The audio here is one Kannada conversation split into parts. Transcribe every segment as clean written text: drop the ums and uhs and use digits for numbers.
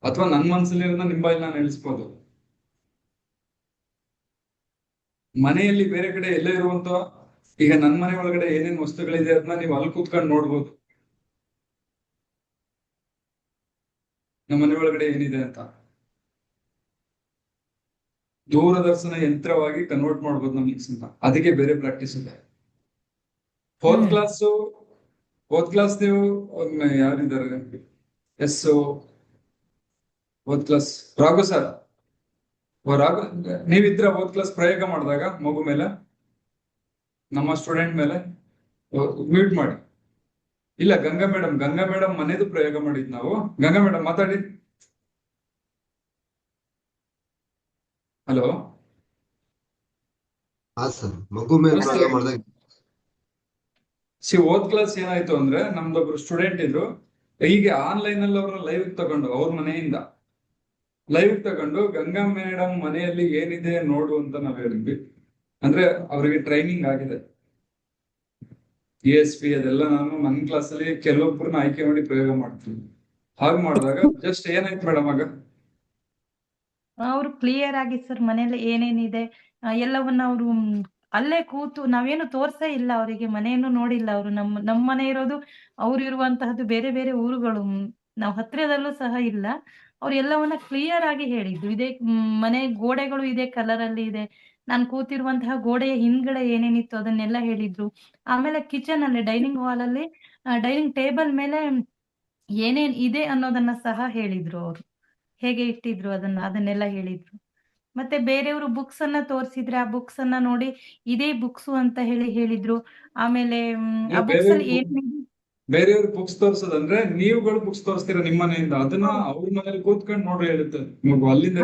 ಅಥವಾ ನನ್ ಮನ್ಸಲ್ಲಿರೋದನ್ನ ನಿಮ್ ಬಾಯಲ್ಲಿ ನಾನು ಹೇಳಿಸ್ಬೋದು. ಮನೆಯಲ್ಲಿ ಬೇರೆ ಕಡೆ ಎಲ್ಲೇ ಇರುವಂತ, ಈಗ ನನ್ ಮನೆ ಒಳಗಡೆ ಏನೇನ್ ವಸ್ತುಗಳಿದೆ ಅದನ್ನ ನೀವು ಅಲ್ಲಿ ಕೂತ್ಕೊಂಡು ನೋಡ್ಬೋದು, ನಮ್ಮ ಮನೆ ಒಳಗಡೆ ಏನಿದೆ ಅಂತ. ದೂರದರ್ಶನ ಯಂತ್ರವಾಗಿ ಕನ್ವರ್ಟ್ ಮಾಡ್ಬೋದು ನಮ್ ಅಂತ. ಅದಕ್ಕೆ ಬೇರೆ ಪ್ರಾಕ್ಟೀಸ್ ಇದೆ. ಫೋರ್ತ್ ಕ್ಲಾಸ್ ನೀವು ಯಾರಿದ್ದಾರೆ? Yes fourth class Raghu sir. Raghu, ನೀವಿದ್ರ ಫೋರ್ತ್ ಕ್ಲಾಸ್ ಪ್ರಯೋಗ ಮಾಡಿದಾಗ ಮಗು ಮೇಲೆ, ನಮ್ಮ ಸ್ಟೂಡೆಂಟ್ ಮೇಲೆ ಮ್ಯೂಟ್ ಮಾಡಿ. ಇಲ್ಲ, ಗಂಗಾ ಮೇಡಮ್ ಮನೆದು ಪ್ರಯೋಗ ಮಾಡಿದ್ ನಾವು. ಗಂಗಾ ಮೇಡಮ್ ಮಾತಾಡಿ. ಹಲೋ. ಹಾ ಸರ್, ಮಗು ಮೇಲೆ ಪ್ರಯೋಗ ಮಾಡಿದಾಗ ಓದ್ ಕ್ಲಾಸ್ ಏನಾಯ್ತು ಅಂದ್ರೆ, ನಮ್ದೊಬ್ರು ಸ್ಟೂಡೆಂಟ್ ಇದ್ರು. ಹೀಗೆ ಆನ್ಲೈನ್ ಅಲ್ಲಿ ಅವ್ರನ್ನ ಲೈವ್ ತಗೊಂಡು, ಅವ್ರ ಮನೆಯಿಂದ ಲೈವ್ ತಗೊಂಡು ಗಂಗಾ ಮೇಡಮ್ ಮನೆಯಲ್ಲಿ ಏನಿದೆ ನೋಡು ಅಂತ ನಾವ್ ಹೇಳಿದ್ವಿ. ಅಂದ್ರೆ ಅವರಿಗೆ ಟ್ರೈನಿಂಗ್ ಆಗಿದೆ, ESP ಅದೆಲ್ಲ. ನಾನು ನನ್ನ ಕ್ಲಾಸಲ್ಲಿ ಕೆಲವೊಬ್ಬರನ್ನ ಆಯ್ಕೆ ಮಾಡಿ ಪ್ರಯೋಗ ಮಾಡ್ತೀನಿ. ಹಾಗೆ ಮಾಡಿದಾಗ ಜಸ್ಟ್ ಏನಾಯ್ತು ಮೇಡಮ್ ಆಗ? ಅವರು ಕ್ಲಿಯರ್ ಆಗಿ ಸರ್ ಮನೇಲಿ ಏನೇನಿದೆ ಎಲ್ಲವನ್ನ ಅವರು ಅಲ್ಲೇ ಕೂತು, ನಾವೇನು ತೋರ್ಸೇ ಇಲ್ಲ ಅವರಿಗೆ, ಮನೆಯನ್ನು ನೋಡಿಲ್ಲ ಅವರು. ನಮ್ಮ ಮನೆ ಇರೋದು, ಅವ್ರು ಇರುವಂತಹದ್ದು ಬೇರೆ ಬೇರೆ ಊರುಗಳು, ನಾವು ಹತ್ತಿರದಲ್ಲೂ ಸಹ ಇಲ್ಲ. ಅವ್ರು ಎಲ್ಲವನ್ನ ಕ್ಲಿಯರ್ ಆಗಿ ಹೇಳಿದ್ರು. ಇದೇ ಮನೆ ಗೋಡೆಗಳು ಇದೇ ಕಲರ್ ಅಲ್ಲಿ ಇದೆ, ನಾನು ಕೂತಿರುವಂತಹ ಗೋಡೆಯ ಹಿಂದ್ಗಡೆ ಏನೇನಿತ್ತು ಅದನ್ನೆಲ್ಲ ಹೇಳಿದ್ರು. ಆಮೇಲೆ ಕಿಚನ್ ಅಲ್ಲಿ, ಡೈನಿಂಗ್ ಹಾಲ್ ಅಲ್ಲಿ, ಡೈನಿಂಗ್ ಟೇಬಲ್ ಮೇಲೆ ಏನೇನ್ ಇದೆ ಅನ್ನೋದನ್ನ ಸಹ ಹೇಳಿದ್ರು ಅವರು. ಹೇಗೆ ಇಟ್ಟಿದ್ರು ಅದನ್ನೆಲ್ಲ ಹೇಳಿದ್ರು. ಮತ್ತೆ ಬೇರೆಯವರು ಬುಕ್ಸ್ ಅನ್ನ ತೋರಿಸಿದ್ರೆ ಆ ಬುಕ್ಸ್ ಅನ್ನ ನೋಡಿ ಇದೇ ಬುಕ್ಸ್ ಅಂತ ಹೇಳಿದ್ರು. ಆಮೇಲೆ ಆ ಬುಕ್ಸ್ ಅಲ್ಲಿ ಬೇರೆಯವ್ರ ಬುಕ್ಸ್ ತೋರ್ಸೋದಂದ್ರೆ ನೀವುಗಳು ಬುಕ್ಸ್ ತೋರಿಸ್ತೀರಾ ನಿಮ್ಮ ಮನೆಯಿಂದ, ಅದನ್ನ ಅವ್ರ ಮನೇಲಿ ಕೂತ್ಕೊಂಡು ನೋಡ್ರಿ ಹೇಳುತ್ತೆ ಅಲ್ಲಿಂದ.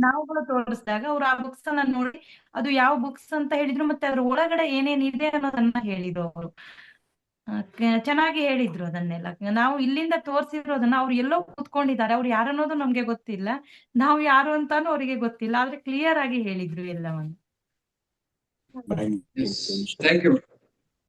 ನಾವುಗಳು ತೋರಿಸಿದಾಗ ಅವ್ರು ಆ ಬುಕ್ಸ್ ಅನ್ನ ನೋಡಿ ಅದು ಯಾವ ಬುಕ್ಸ್ ಅಂತ ಹೇಳಿದ್ರು, ಮತ್ತೆ ಅದ್ರ ಒಳಗಡೆ ಏನೇನಿದೆ ಅನ್ನೋದನ್ನ ಹೇಳಿದ್ರು ಅವರು. ಚೆನ್ನಾಗಿ ಹೇಳಿದ್ರು ಅದನ್ನೆಲ್ಲ. ನಾವು ಇಲ್ಲಿಂದ ತೋರಿಸಿರೋದನ್ನ ಅವ್ರು ಎಲ್ಲೋ ಕೂತ್ಕೊಂಡಿದ್ದಾರೆ, ಅವ್ರು ಯಾರನ್ನೋದು ನಮ್ಗೆ ಗೊತ್ತಿಲ್ಲ, ನಾವು ಯಾರು ಅಂತಾನು ಅವರಿಗೆ ಗೊತ್ತಿಲ್ಲ, ಆದ್ರೆ ಕ್ಲಿಯರ್ ಆಗಿ ಹೇಳಿದ್ರು ಎಲ್ಲವನ್ನು. Thank you.